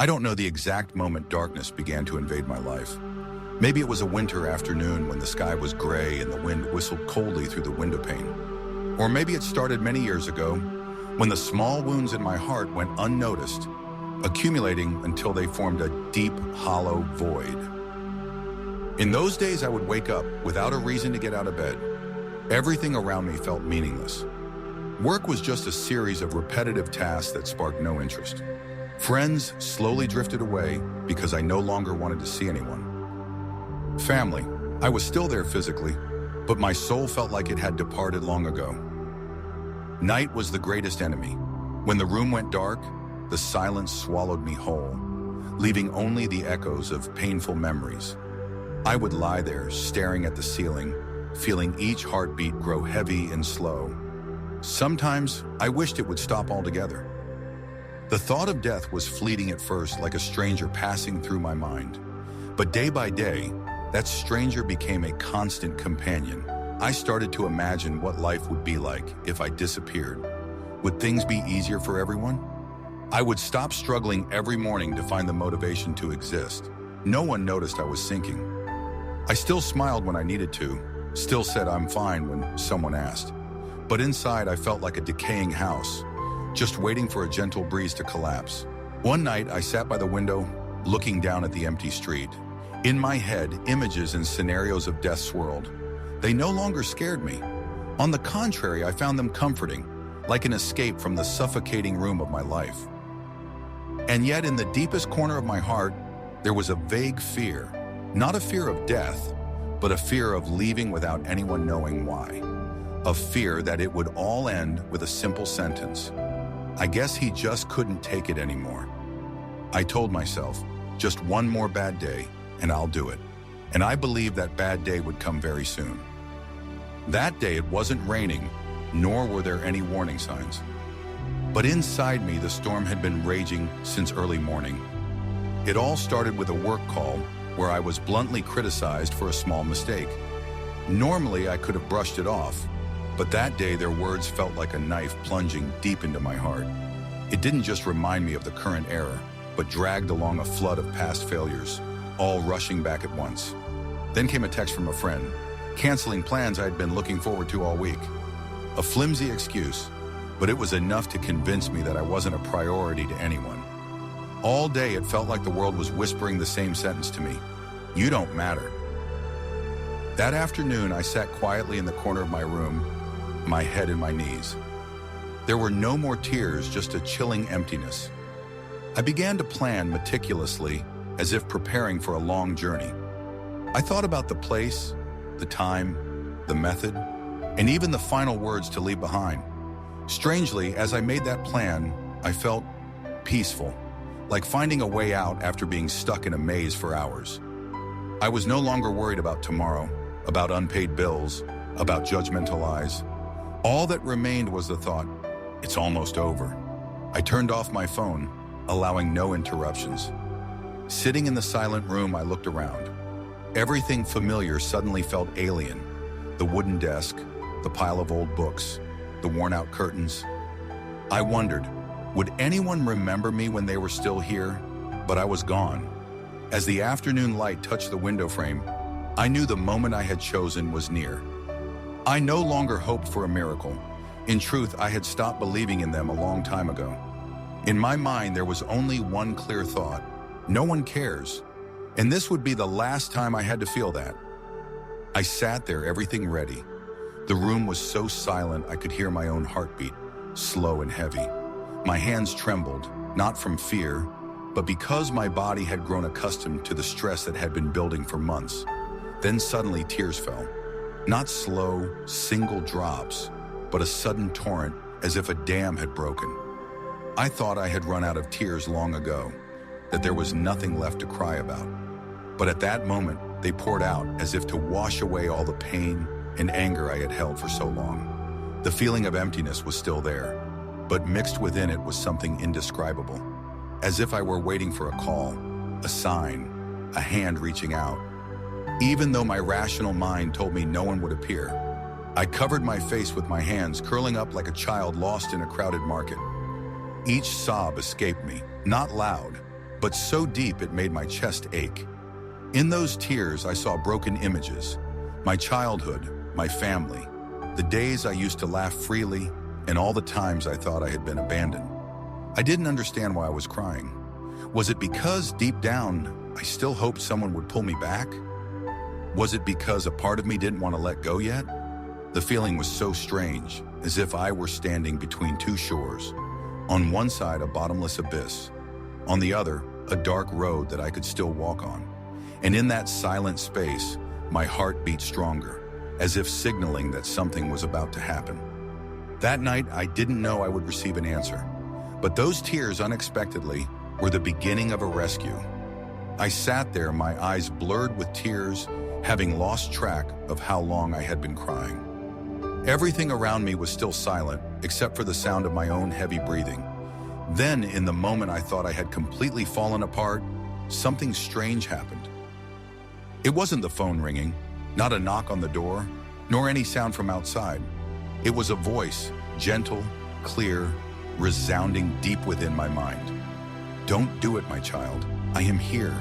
I don't know the exact moment darkness began to invade my life. Maybe it was a winter afternoon when the sky was gray and the wind whistled coldly through the window pane. Or maybe it started many years ago when the small wounds in my heart went unnoticed, accumulating until they formed a deep, hollow void. In those days, I would wake up without a reason to get out of bed. Everything around me felt meaningless. Work was just a series of repetitive tasks that sparked no interest. Friends slowly drifted away because I no longer wanted to see anyone. Family, I was still there physically, but my soul felt like it had departed long ago. Night was the greatest enemy. When the room went dark, the silence swallowed me whole, leaving only the echoes of painful memories. I would lie there, staring at the ceiling, feeling each heartbeat grow heavy and slow. Sometimes, I wished it would stop altogether. The thought of death was fleeting at first, like a stranger passing through my mind. But day by day, that stranger became a constant companion. I started to imagine what life would be like if I disappeared. Would things be easier for everyone? I would stop struggling every morning to find the motivation to exist. No one noticed I was sinking. I still smiled when I needed to, still said I'm fine when someone asked. But inside, I felt like a decaying house, just waiting for a gentle breeze to collapse. One night, I sat by the window, looking down at the empty street. In my head, images and scenarios of death swirled. They no longer scared me. On the contrary, I found them comforting, like an escape from the suffocating room of my life. And yet, in the deepest corner of my heart, there was a vague fear. Not a fear of death, but a fear of leaving without anyone knowing why. A fear that it would all end with a simple sentence. I guess he just couldn't take it anymore. I told myself, just one more bad day, and I'll do it. And I believed that bad day would come very soon. That day it wasn't raining, nor were there any warning signs. But inside me, the storm had been raging since early morning. It all started with a work call where I was bluntly criticized for a small mistake. Normally, I could have brushed it off, but that day their words felt like a knife plunging deep into my heart. It didn't just remind me of the current error, but dragged along a flood of past failures, all rushing back at once. Then came a text from a friend, canceling plans I had been looking forward to all week. A flimsy excuse, but it was enough to convince me that I wasn't a priority to anyone. All day it felt like the world was whispering the same sentence to me. You don't matter. That afternoon, I sat quietly in the corner of my room, my head in my knees. There were no more tears, just a chilling emptiness. I began to plan meticulously, as if preparing for a long journey. I thought about the place, the time, the method, and even the final words to leave behind. Strangely, as I made that plan, I felt peaceful, like finding a way out after being stuck in a maze for hours. I was no longer worried about tomorrow, about unpaid bills, about judgmental eyes. All that remained was the thought, it's almost over. I turned off my phone, allowing no interruptions. Sitting in the silent room, I looked around. Everything familiar suddenly felt alien. The wooden desk, the pile of old books, the worn-out curtains. I wondered, would anyone remember me when they were still here? But I was gone. As the afternoon light touched the window frame, I knew the moment I had chosen was near. I no longer hoped for a miracle. In truth, I had stopped believing in them a long time ago. In my mind, there was only one clear thought. No one cares. And this would be the last time I had to feel that. I sat there, everything ready. The room was so silent I could hear my own heartbeat, slow and heavy. My hands trembled, not from fear, but because my body had grown accustomed to the stress that had been building for months. Then suddenly tears fell. Not slow, single drops, but a sudden torrent, as if a dam had broken. I thought I had run out of tears long ago, that there was nothing left to cry about. But at that moment, they poured out as if to wash away all the pain and anger I had held for so long. The feeling of emptiness was still there, but mixed within it was something indescribable, as if I were waiting for a call, a sign, a hand reaching out. Even though my rational mind told me no one would appear, I covered my face with my hands, curling up like a child lost in a crowded market. Each sob escaped me, not loud, but so deep it made my chest ache. In those tears, I saw broken images, my childhood, my family, the days I used to laugh freely, and all the times I thought I had been abandoned. I didn't understand why I was crying. Was it because, deep down, I still hoped someone would pull me back? Was it because a part of me didn't want to let go yet? The feeling was so strange, as if I were standing between two shores. On one side, a bottomless abyss. On the other, a dark road that I could still walk on. And in that silent space, my heart beat stronger, as if signaling that something was about to happen. That night, I didn't know I would receive an answer. But those tears, unexpectedly, were the beginning of a rescue. I sat there, my eyes blurred with tears, having lost track of how long I had been crying. Everything around me was still silent, except for the sound of my own heavy breathing. Then, in the moment I thought I had completely fallen apart, something strange happened. It wasn't the phone ringing, not a knock on the door, nor any sound from outside. It was a voice, gentle, clear, resounding deep within my mind. "Don't do it, my child. I am here."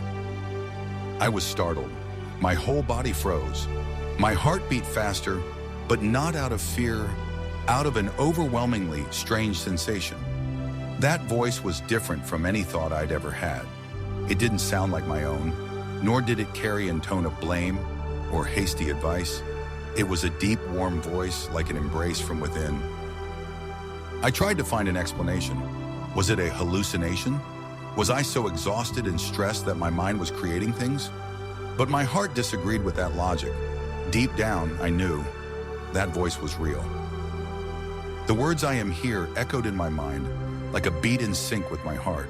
I was startled. My whole body froze. My heart beat faster, but not out of fear, out of an overwhelmingly strange sensation. That voice was different from any thought I'd ever had. It didn't sound like my own, nor did it carry a tone of blame or hasty advice. It was a deep, warm voice, like an embrace from within. I tried to find an explanation. Was it a hallucination? Was I so exhausted and stressed that my mind was creating things? But my heart disagreed with that logic. Deep down, I knew that voice was real. The words "I am here" echoed in my mind, like a beat in sync with my heart.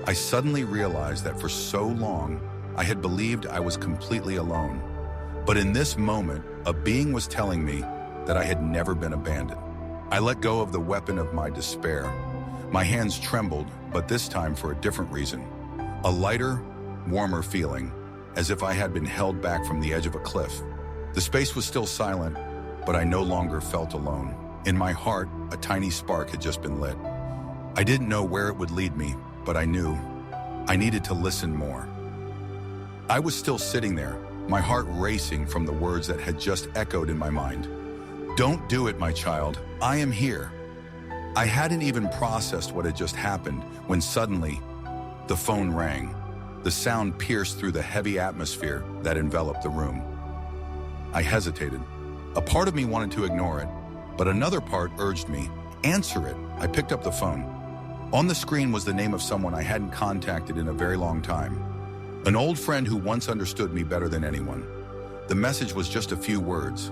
I suddenly realized that for so long, I had believed I was completely alone. But in this moment, a being was telling me that I had never been abandoned. I let go of the weapon of my despair. My hands trembled, but this time for a different reason. A lighter, warmer feeling, as if I had been held back from the edge of a cliff. The space was still silent, but I no longer felt alone. In my heart, a tiny spark had just been lit. I didn't know where it would lead me, but I knew I needed to listen more. I was still sitting there, my heart racing from the words that had just echoed in my mind. "Don't do it, my child. I am here." I hadn't even processed what had just happened when suddenly the phone rang. The sound pierced through the heavy atmosphere that enveloped the room. I hesitated. A part of me wanted to ignore it, but another part urged me, "Answer it." I picked up the phone. On the screen was the name of someone I hadn't contacted in a very long time. An old friend who once understood me better than anyone. The message was just a few words.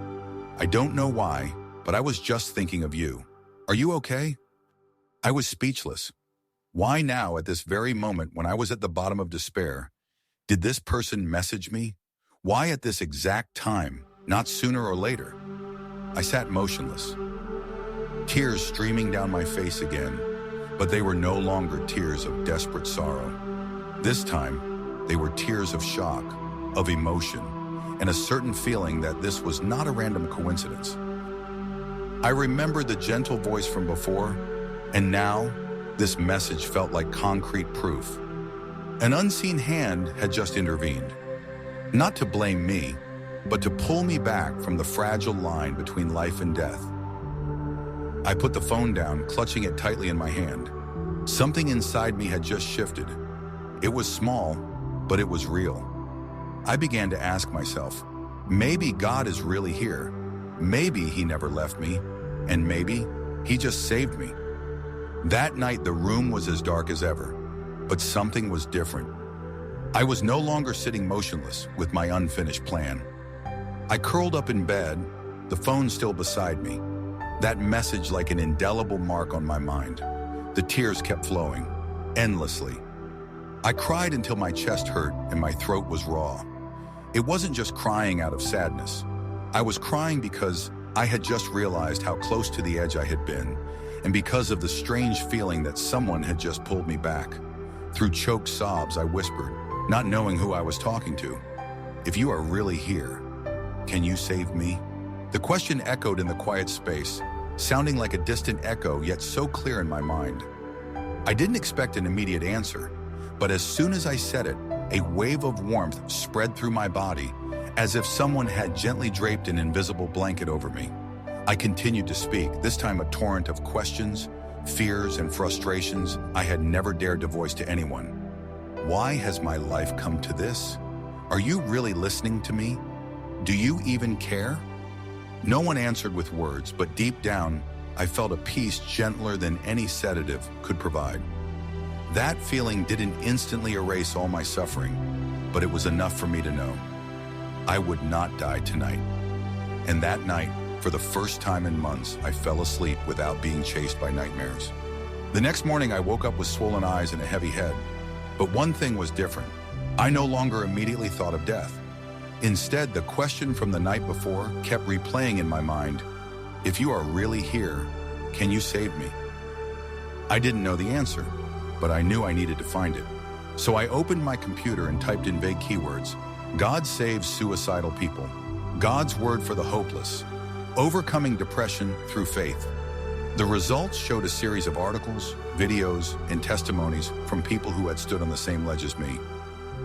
"I don't know why, but I was just thinking of you. Are you okay?" I was speechless. Why now, at this very moment when I was at the bottom of despair, did this person message me? Why at this exact time, not sooner or later? I sat motionless, tears streaming down my face again, but they were no longer tears of desperate sorrow. This time, they were tears of shock, of emotion, and a certain feeling that this was not a random coincidence. I remembered the gentle voice from before, and now, this message felt like concrete proof. An unseen hand had just intervened. Not to blame me, but to pull me back from the fragile line between life and death. I put the phone down, clutching it tightly in my hand. Something inside me had just shifted. It was small, but it was real. I began to ask myself, maybe God is really here. Maybe He never left me, and maybe He just saved me. That night, the room was as dark as ever, but something was different. I was no longer sitting motionless with my unfinished plan. I curled up in bed, the phone still beside me, that message like an indelible mark on my mind. The tears kept flowing, endlessly. I cried until my chest hurt and my throat was raw. It wasn't just crying out of sadness. I was crying because I had just realized how close to the edge I had been, and because of the strange feeling that someone had just pulled me back. Through choked sobs, I whispered, not knowing who I was talking to, "If you are really here, can you save me?" The question echoed in the quiet space, sounding like a distant echo, yet so clear in my mind. I didn't expect an immediate answer, But as soon as I said it, a wave of warmth spread through my body, as if someone had gently draped an invisible blanket over me. I continued to speak, this time a torrent of questions, fears, and frustrations I had never dared to voice to anyone. Why has my life come to this? Are you really listening to me? Do you even care? No one answered with words, but deep down, I felt a peace gentler than any sedative could provide. That feeling didn't instantly erase all my suffering, but it was enough for me to know I would not die tonight. And that night, for the first time in months, I fell asleep without being chased by nightmares. The next morning, I woke up with swollen eyes and a heavy head. But one thing was different. I no longer immediately thought of death. Instead, the question from the night before kept replaying in my mind, if you are really here, can you save me? I didn't know the answer, but I knew I needed to find it. So I opened my computer and typed in vague keywords. God saves suicidal people. God's word for the hopeless. Overcoming depression through faith. The results showed a series of articles, videos, and testimonies from people who had stood on the same ledge as me.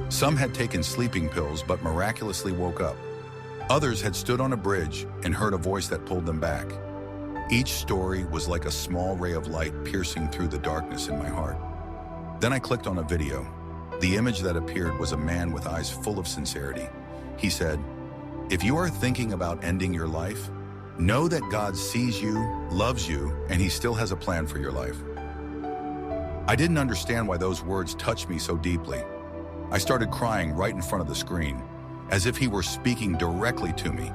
Some had taken sleeping pills but miraculously woke up. Others had stood on a bridge and heard a voice that pulled them back. Each story was like a small ray of light piercing through the darkness in my heart. Then I clicked on a video. The image that appeared was a man with eyes full of sincerity. He said, "If you are thinking about ending your life, know that God sees you, loves you, and He still has a plan for your life." I didn't understand why those words touched me so deeply. I started crying right in front of the screen, as if He were speaking directly to me.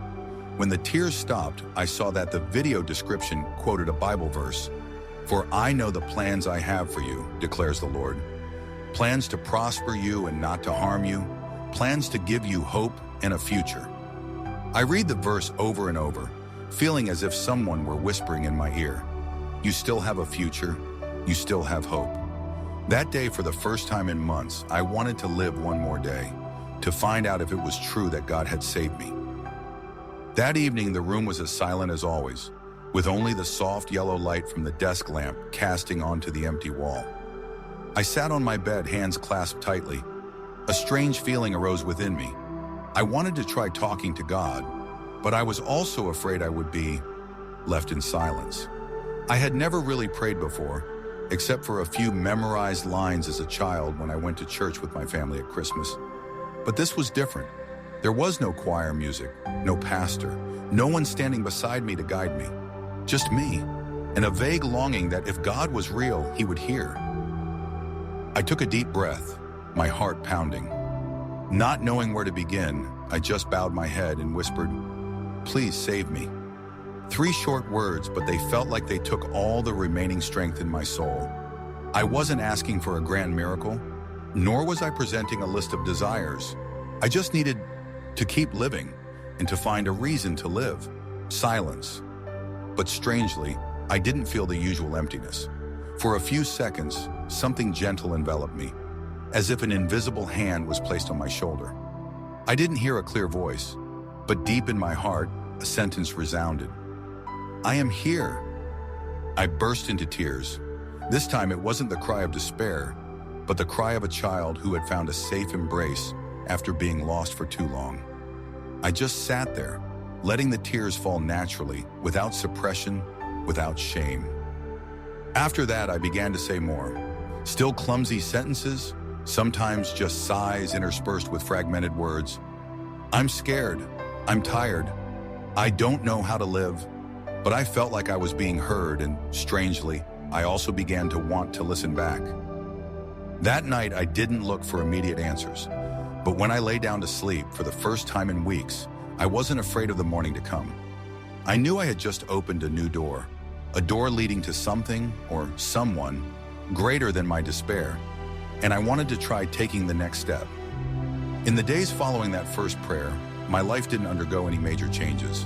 When the tears stopped, I saw that the video description quoted a Bible verse. "For I know the plans I have for you, declares the Lord. Plans to prosper you and not to harm you, plans to give you hope and a future." I read the verse over and over, feeling as if someone were whispering in my ear, "You still have a future, you still have hope." That day, for the first time in months, I wanted to live one more day, to find out if it was true that God had saved me. That evening, the room was as silent as always, with only the soft yellow light from the desk lamp casting onto the empty wall. I sat on my bed, hands clasped tightly. A strange feeling arose within me. I wanted to try talking to God, but I was also afraid I would be left in silence. I had never really prayed before, except for a few memorized lines as a child when I went to church with my family at Christmas. But this was different. There was no choir music, no pastor, no one standing beside me to guide me. Just me, and a vague longing that if God was real, He would hear. I took a deep breath, my heart pounding. Not knowing where to begin, I just bowed my head and whispered, "Please save me." 3 short words, but they felt like they took all the remaining strength in my soul. I wasn't asking for a grand miracle, nor was I presenting a list of desires. I just needed to keep living and to find a reason to live. Silence. But strangely, I didn't feel the usual emptiness. For a few seconds, something gentle enveloped me, as if an invisible hand was placed on my shoulder. I didn't hear a clear voice, but deep in my heart, a sentence resounded. "I am here." I burst into tears. This time it wasn't the cry of despair, but the cry of a child who had found a safe embrace after being lost for too long. I just sat there, letting the tears fall naturally, without suppression, without shame. After that, I began to say more. Still clumsy sentences, sometimes just sighs interspersed with fragmented words. "I'm scared. I'm tired. I don't know how to live." But I felt like I was being heard, and strangely, I also began to want to listen back. That night, I didn't look for immediate answers. But when I lay down to sleep for the first time in weeks, I wasn't afraid of the morning to come. I knew I had just opened a new door, a door leading to something or someone greater than my despair, and I wanted to try taking the next step. In the days following that first prayer, my life didn't undergo any major changes.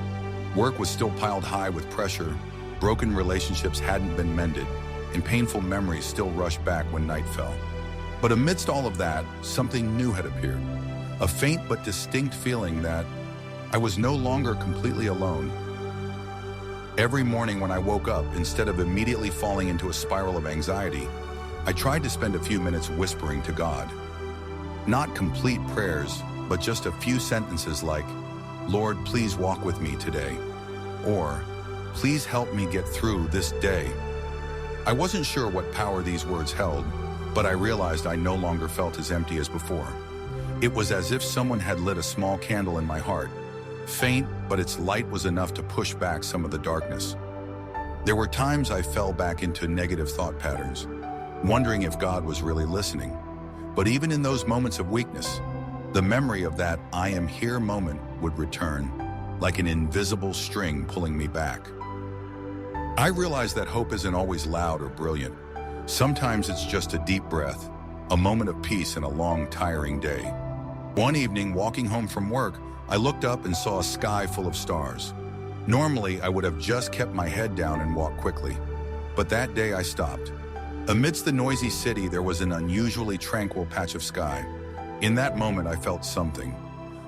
Work was still piled high with pressure, broken relationships hadn't been mended, and painful memories still rushed back when night fell. But amidst all of that, something new had appeared, a faint but distinct feeling that I was no longer completely alone. Every morning when I woke up, instead of immediately falling into a spiral of anxiety, I tried to spend a few minutes whispering to God. Not complete prayers, but just a few sentences like, "Lord, please walk with me today," or "Please help me get through this day." I wasn't sure what power these words held, but I realized I no longer felt as empty as before. It was as if someone had lit a small candle in my heart, faint, but its light was enough to push back some of the darkness. There were times I fell back into negative thought patterns, wondering if God was really listening. But even in those moments of weakness, the memory of that "I am here" moment would return, like an invisible string pulling me back. I realized that hope isn't always loud or brilliant. Sometimes it's just a deep breath, a moment of peace in a long, tiring day. One evening, walking home from work, I looked up and saw a sky full of stars. Normally, I would have just kept my head down and walked quickly. But that day I stopped. Amidst the noisy city, there was an unusually tranquil patch of sky. In that moment, I felt something.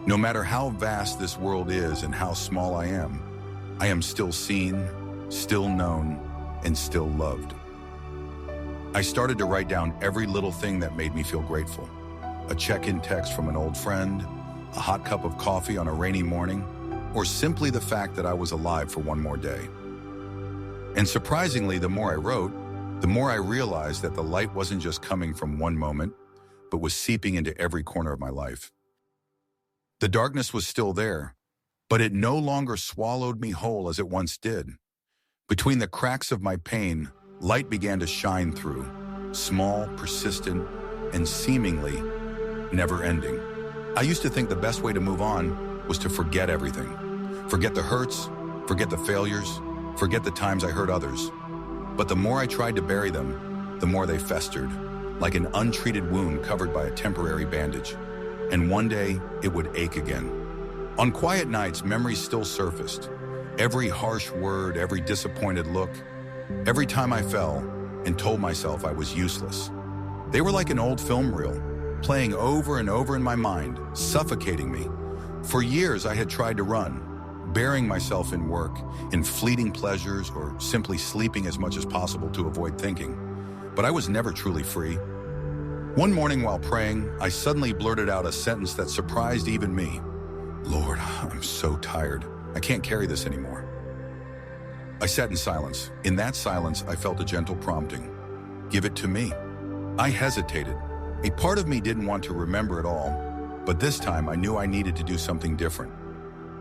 No matter how vast this world is and how small I am still seen, still known, and still loved. I started to write down every little thing that made me feel grateful. A check-in text from an old friend, a hot cup of coffee on a rainy morning, or simply the fact that I was alive for one more day. And surprisingly, the more I wrote, the more I realized that the light wasn't just coming from one moment, but was seeping into every corner of my life. The darkness was still there, but it no longer swallowed me whole as it once did. Between the cracks of my pain, light began to shine through, small, persistent, and seemingly never-ending. I used to think the best way to move on was to forget everything. Forget the hurts, forget the failures, forget the times I hurt others. But the more I tried to bury them, the more they festered, like an untreated wound covered by a temporary bandage. And one day, it would ache again. On quiet nights, memories still surfaced. Every harsh word, every disappointed look, every time I fell and told myself I was useless. They were like an old film reel, playing over and over in my mind, suffocating me. For years, I had tried to run, burying myself in work, in fleeting pleasures, or simply sleeping as much as possible to avoid thinking. But I was never truly free. One morning while praying, I suddenly blurted out a sentence that surprised even me. "Lord, I'm so tired. I can't carry this anymore." I sat in silence. In that silence, I felt a gentle prompting. "Give it to me." I hesitated. A part of me didn't want to remember it all, but this time I knew I needed to do something different.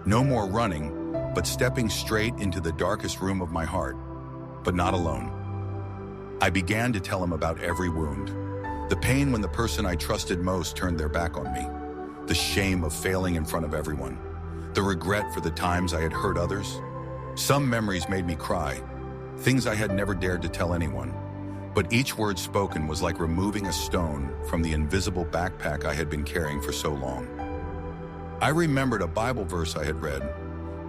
No more running, but stepping straight into the darkest room of my heart, but not alone. I began to tell him about every wound. The pain when the person I trusted most turned their back on me. The shame of failing in front of everyone. The regret for the times I had hurt others. Some memories made me cry, things I had never dared to tell anyone. But each word spoken was like removing a stone from the invisible backpack I had been carrying for so long. I remembered a Bible verse I had read.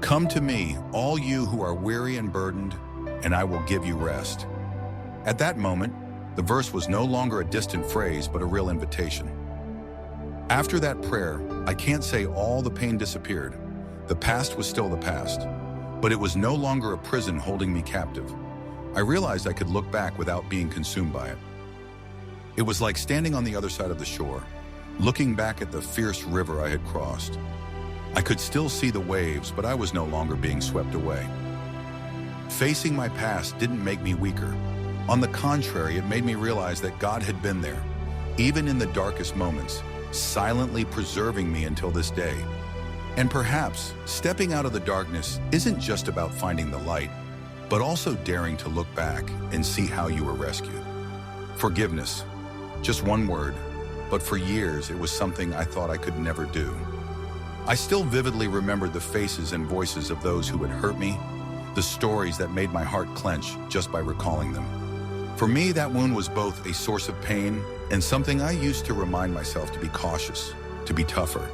"Come to me, all you who are weary and burdened, and I will give you rest." At that moment, the verse was no longer a distant phrase, but a real invitation. After that prayer, I can't say all the pain disappeared. The past was still the past, but it was no longer a prison holding me captive. I realized I could look back without being consumed by it. It was like standing on the other side of the shore, looking back at the fierce river I had crossed. I could still see the waves, but I was no longer being swept away. Facing my past didn't make me weaker. On the contrary, it made me realize that God had been there, even in the darkest moments, silently preserving me until this day. And perhaps stepping out of the darkness isn't just about finding the light, but also daring to look back and see how you were rescued. Forgiveness, just one word, but for years it was something I thought I could never do. I still vividly remembered the faces and voices of those who had hurt me, the stories that made my heart clench just by recalling them. For me, that wound was both a source of pain and something I used to remind myself to be cautious, to be tougher.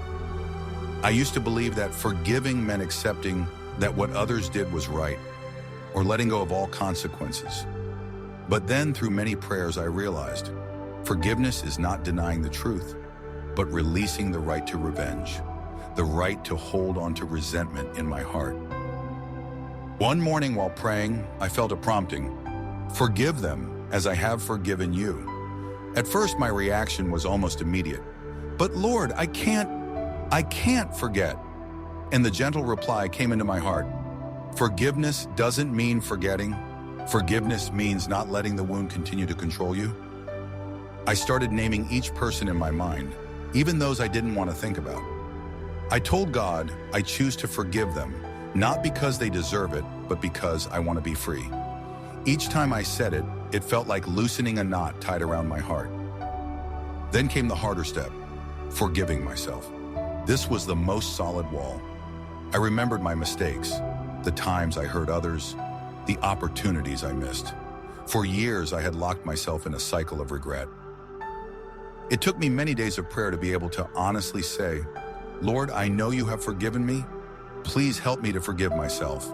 I used to believe that forgiving meant accepting that what others did was right, or letting go of all consequences. But then, through many prayers, I realized forgiveness is not denying the truth, but releasing the right to revenge, the right to hold on to resentment in my heart. One morning while praying, I felt a prompting. Forgive them as I have forgiven you. At first, my reaction was almost immediate. But Lord, I can't forget. And the gentle reply came into my heart. Forgiveness doesn't mean forgetting. Forgiveness means not letting the wound continue to control you. I started naming each person in my mind, even those I didn't want to think about. I told God I choose to forgive them, not because they deserve it, but because I want to be free. Each time I said it, it felt like loosening a knot tied around my heart. Then came the harder step, forgiving myself. This was the most solid wall. I remembered my mistakes, the times I hurt others, the opportunities I missed. For years, I had locked myself in a cycle of regret. It took me many days of prayer to be able to honestly say, Lord, I know you have forgiven me. Please help me to forgive myself.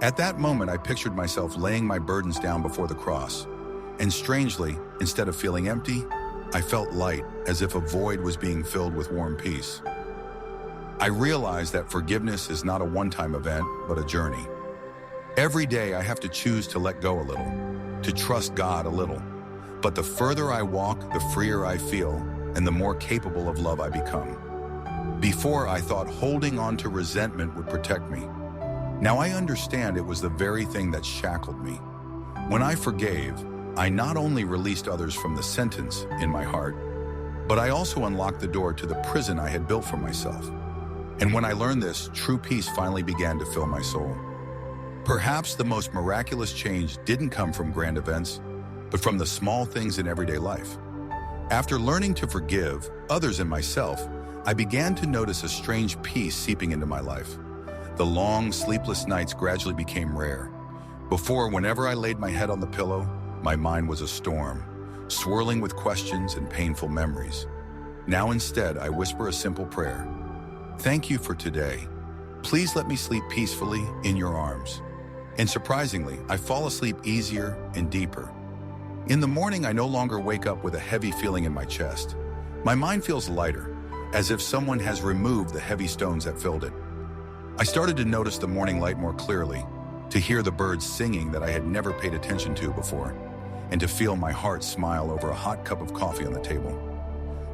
At that moment, I pictured myself laying my burdens down before the cross. And strangely, instead of feeling empty, I felt light, as if a void was being filled with warm peace. I realized that forgiveness is not a one-time event, but a journey. Every day I have to choose to let go a little, to trust God a little. But the further I walk, the freer I feel, and the more capable of love I become. Before, I thought holding on to resentment would protect me. Now I understand it was the very thing that shackled me. When I forgave, I not only released others from the sentence in my heart, but I also unlocked the door to the prison I had built for myself. And when I learned this, true peace finally began to fill my soul. Perhaps the most miraculous change didn't come from grand events, but from the small things in everyday life. After learning to forgive others and myself, I began to notice a strange peace seeping into my life. The long, sleepless nights gradually became rare. Before, whenever I laid my head on the pillow, my mind was a storm, swirling with questions and painful memories. Now instead, I whisper a simple prayer. Thank you for today. Please let me sleep peacefully in your arms. And surprisingly, I fall asleep easier and deeper. In the morning, I no longer wake up with a heavy feeling in my chest. My mind feels lighter, as if someone has removed the heavy stones that filled it. I started to notice the morning light more clearly, to hear the birds singing that I had never paid attention to before, and to feel my heart smile over a hot cup of coffee on the table.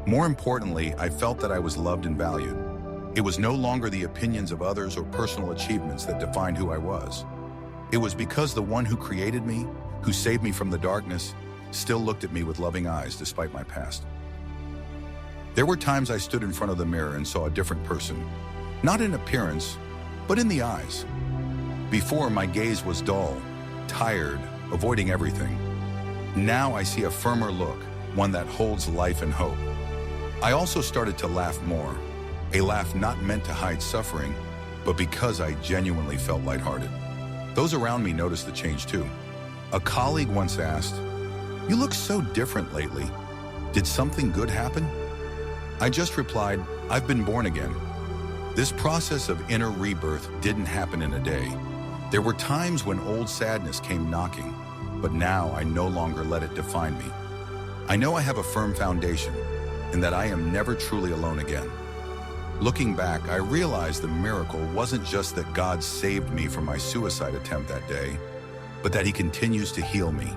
More importantly, I felt that I was loved and valued. It was no longer the opinions of others or personal achievements that defined who I was. It was because the one who created me, who saved me from the darkness, still looked at me with loving eyes despite my past. There were times I stood in front of the mirror and saw a different person, not in appearance, but in the eyes. Before, my gaze was dull, tired, avoiding everything. Now I see a firmer look, one that holds life and hope. I also started to laugh more, a laugh not meant to hide suffering, but because I genuinely felt lighthearted. Those around me noticed the change too. A colleague once asked, "You look so different lately. Did something good happen?" I just replied, "I've been born again." This process of inner rebirth didn't happen in a day. There were times when old sadness came knocking, but now I no longer let it define me. I know I have a firm foundation and that I am never truly alone again. Looking back, I realized the miracle wasn't just that God saved me from my suicide attempt that day, but that He continues to heal me,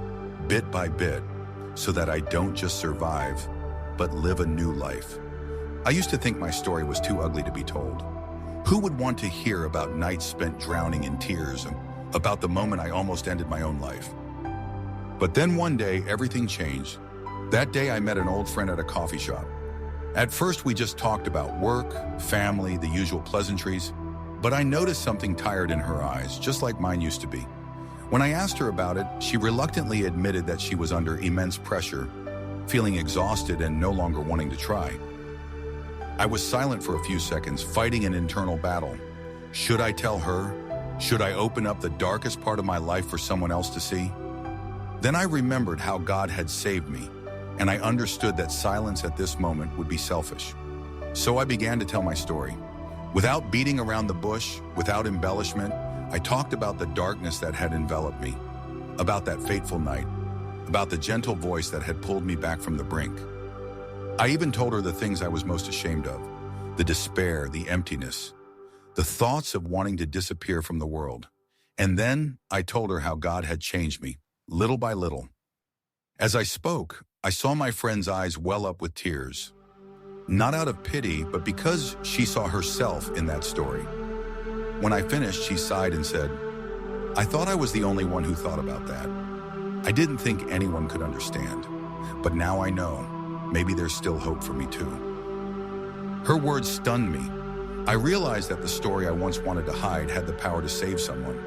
bit by bit, so that I don't just survive, but live a new life. I used to think my story was too ugly to be told. Who would want to hear about nights spent drowning in tears and about the moment I almost ended my own life? But then one day, everything changed. That day, I met an old friend at a coffee shop. At first, we just talked about work, family, the usual pleasantries, but I noticed something tired in her eyes, just like mine used to be. When I asked her about it, she reluctantly admitted that she was under immense pressure, feeling exhausted and no longer wanting to try. I was silent for a few seconds, fighting an internal battle. Should I tell her? Should I open up the darkest part of my life for someone else to see? Then I remembered how God had saved me, and I understood that silence at this moment would be selfish. So I began to tell my story. Without beating around the bush, without embellishment, I talked about the darkness that had enveloped me, about that fateful night, about the gentle voice that had pulled me back from the brink. I even told her the things I was most ashamed of, the despair, the emptiness, the thoughts of wanting to disappear from the world. And then I told her how God had changed me, little by little. As I spoke, I saw my friend's eyes well up with tears. Not out of pity, but because she saw herself in that story. When I finished, she sighed and said, "I thought I was the only one who thought about that. I didn't think anyone could understand. But now I know, maybe there's still hope for me too." Her words stunned me. I realized that the story I once wanted to hide had the power to save someone.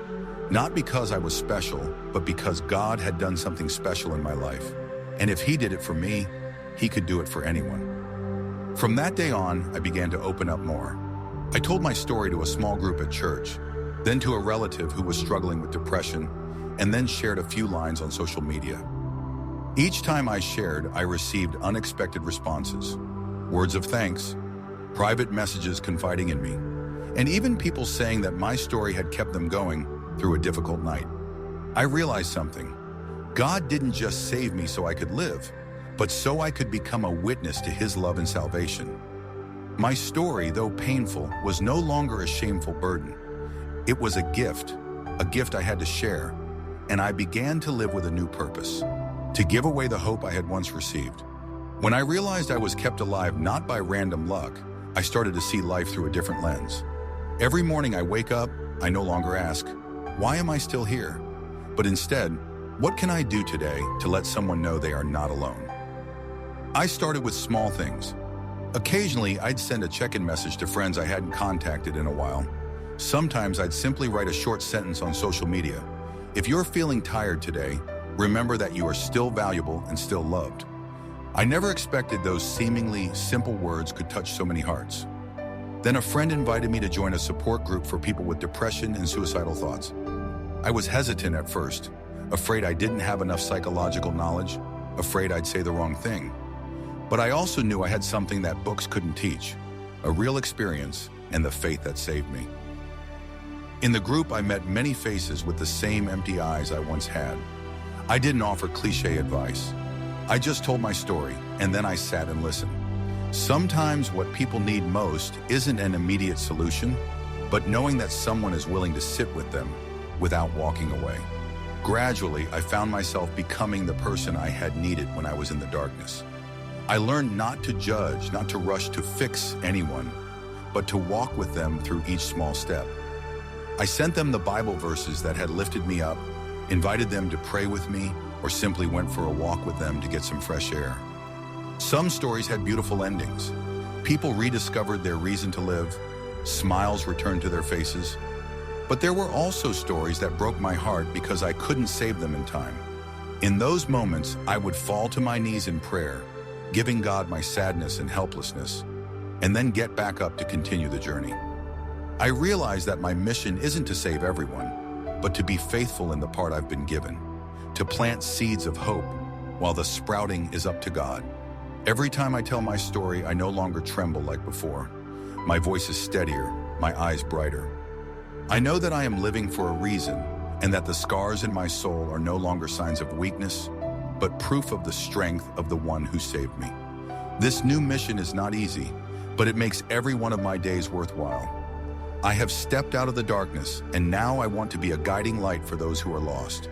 Not because I was special, but because God had done something special in my life. And if He did it for me, He could do it for anyone. From that day on, I began to open up more. I told my story to a small group at church, then to a relative who was struggling with depression, and then shared a few lines on social media. Each time I shared, I received unexpected responses, words of thanks, private messages confiding in me, and even people saying that my story had kept them going through a difficult night. I realized something. God didn't just save me so I could live, but so I could become a witness to His love and salvation. My story, though painful, was no longer a shameful burden. It was a gift I had to share, and I began to live with a new purpose, to give away the hope I had once received. When I realized I was kept alive not by random luck, I started to see life through a different lens. Every morning I wake up, I no longer ask, "Why am I still here?" But instead, "What can I do today to let someone know they are not alone?" I started with small things. Occasionally, I'd send a check-in message to friends I hadn't contacted in a while. Sometimes I'd simply write a short sentence on social media. If you're feeling tired today, remember that you are still valuable and still loved. I never expected those seemingly simple words could touch so many hearts. Then a friend invited me to join a support group for people with depression and suicidal thoughts. I was hesitant at first, afraid I didn't have enough psychological knowledge, afraid I'd say the wrong thing. But I also knew I had something that books couldn't teach, a real experience and the faith that saved me. In the group, I met many faces with the same empty eyes I once had. I didn't offer cliché advice. I just told my story, and then I sat and listened. Sometimes what people need most isn't an immediate solution, but knowing that someone is willing to sit with them without walking away. Gradually, I found myself becoming the person I had needed when I was in the darkness. I learned not to judge, not to rush to fix anyone, but to walk with them through each small step. I sent them the Bible verses that had lifted me up, invited them to pray with me, or simply went for a walk with them to get some fresh air. Some stories had beautiful endings. People rediscovered their reason to live, smiles returned to their faces. But there were also stories that broke my heart because I couldn't save them in time. In those moments, I would fall to my knees in prayer, giving God my sadness and helplessness, and then get back up to continue the journey. I realized that my mission isn't to save everyone, but to be faithful in the part I've been given, to plant seeds of hope while the sprouting is up to God. Every time I tell my story, I no longer tremble like before. My voice is steadier, my eyes brighter. I know that I am living for a reason, and that the scars in my soul are no longer signs of weakness, but proof of the strength of the one who saved me. This new mission is not easy, but it makes every one of my days worthwhile. I have stepped out of the darkness, and now I want to be a guiding light for those who are lost.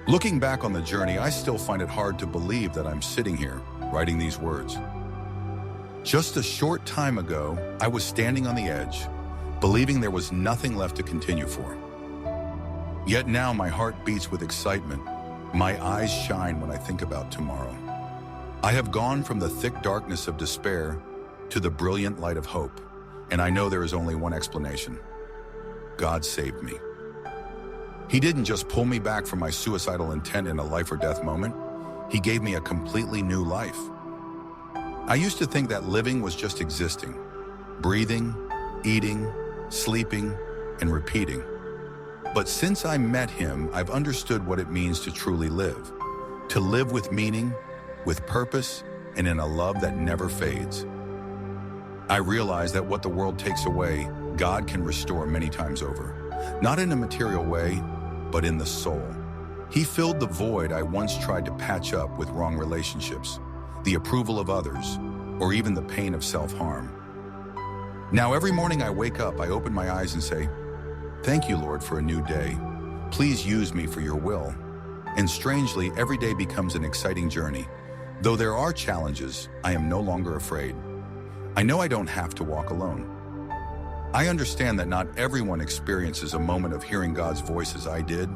Looking back on the journey, I still find it hard to believe that I'm sitting here, writing these words. Just a short time ago, I was standing on the edge, believing there was nothing left to continue for. Yet now my heart beats with excitement. My eyes shine when I think about tomorrow. I have gone from the thick darkness of despair to the brilliant light of hope, and I know there is only one explanation. God saved me. He didn't just pull me back from my suicidal intent in a life or death moment. He gave me a completely new life. I used to think that living was just existing, breathing, eating, sleeping, and repeating. But since I met Him, I've understood what it means to truly live. To live with meaning, with purpose, and in a love that never fades. I realize that what the world takes away, God can restore many times over. Not in a material way, but in the soul. He filled the void I once tried to patch up with wrong relationships, the approval of others, or even the pain of self-harm. Now every morning I wake up, I open my eyes and say, "Thank you, Lord, for a new day. Please use me for your will." And strangely, every day becomes an exciting journey, Though there are challenges, I am no longer afraid. I know I don't have to walk alone. I understand that not everyone experiences a moment of hearing God's voice as I did,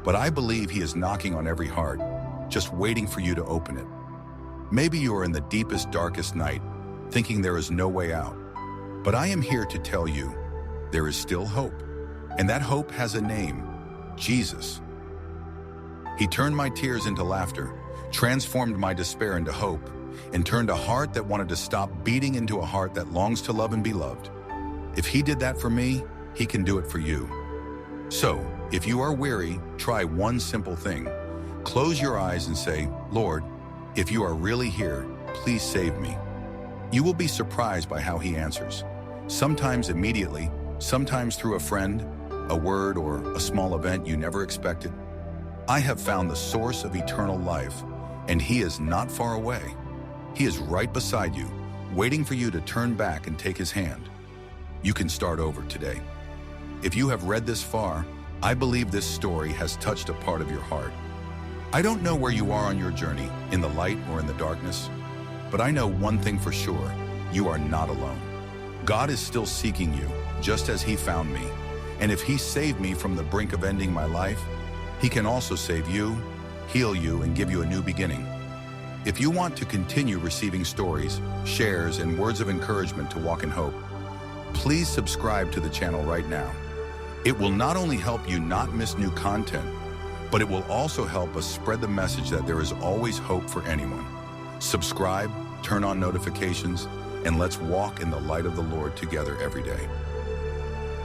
but I believe He is knocking on every heart, just waiting for you to open it. Maybe you are in the deepest, darkest night, thinking there is no way out. But I am here to tell you, there is still hope. And that hope has a name, Jesus. He turned my tears into laughter, transformed my despair into hope, and turned a heart that wanted to stop beating into a heart that longs to love and be loved. If He did that for me, He can do it for you. So, if you are weary, try one simple thing. Close your eyes and say, Lord, if you are really here, please save me. You will be surprised by how He answers. Sometimes immediately, sometimes through a friend, a word, or a small event you never expected. I have found the source of eternal life, and He is not far away. He is right beside you, waiting for you to turn back and take His hand. You can start over today. If you have read this far, I believe this story has touched a part of your heart. I don't know where you are on your journey, in the light or in the darkness, but I know one thing for sure, you are not alone. God is still seeking you, just as He found me. And if He saved me from the brink of ending my life, He can also save you, heal you, and give you a new beginning. If you want to continue receiving stories, shares, and words of encouragement to walk in hope, please subscribe to the channel right now. It will not only help you not miss new content, but it will also help us spread the message that there is always hope for anyone. Subscribe, turn on notifications, and let's walk in the light of the Lord together every day.